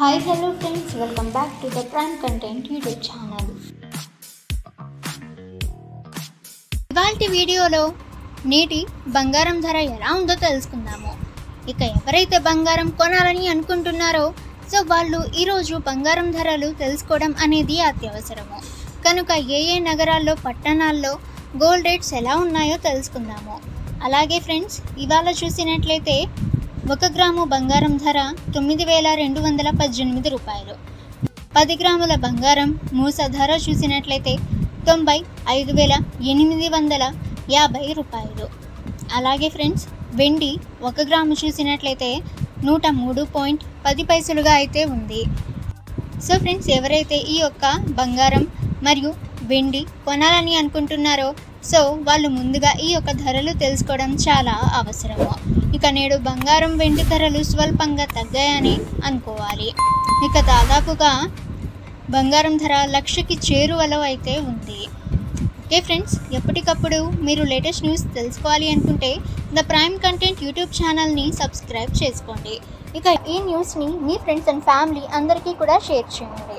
Hi, hello friends, welcome back to the Prime Content YouTube channel. ఇవాల్టి వీడియోలో నేటి బంగారం ధర ఎలా ఉందో తెలుసుకుందాము. ఇక ఎవరైతే బంగారం కొనాలని అనుకుంటున్నారో సో వాళ్ళు ఈ రోజు బంగారం ధరలు తెలుసుకోవడం అనేది అత్యవసరము. కనుక ఏ నగరాల్లో పట్టణాల్లో గోల్డ్ రేట్స్ ఎలా ఉన్నాయో తెలుసుకుందాము. అలాగే ఫ్రెండ్స్, ఇవాళ చూసినట్లయితే 1 గ్రాము బంగారం ధర 9,218 రూపాయలు. 10 గ్రాముల బంగారం మూస ధర చూసినట్లయితే 95,850 రూపాయలు. అలాగే ఫ్రెండ్స్, వెండి 1 గ్రాము చూసినట్లయితే 103.10 అయితే ఉంది. సో ఫ్రెండ్స్, ఎవరైతే ఈ యొక్క బంగారం మరియు వెండి కొనాలని అనుకుంటున్నారో సో వాళ్ళు ముందుగా ఈ యొక్క ధరలు తెలుసుకోవడం చాలా అవసరము. ఇక నేడు బంగారం వెండి ధరలు స్వల్పంగా తగ్గాయని అనుకోవాలి. ఇక దాదాపుగా బంగారం ధర 1,00,000కి చేరువలో అయితే ఉంది. ఓకే ఫ్రెండ్స్, ఎప్పటికప్పుడు మీరు లేటెస్ట్ న్యూస్ తెలుసుకోవాలి అనుకుంటే ద ప్రైమ్ కంటెంట్ యూట్యూబ్ ఛానల్ని సబ్స్క్రైబ్ చేసుకోండి. ఇక ఈ న్యూస్ని మీ ఫ్రెండ్స్ అండ్ ఫ్యామిలీ అందరికీ కూడా షేర్ చేయండి.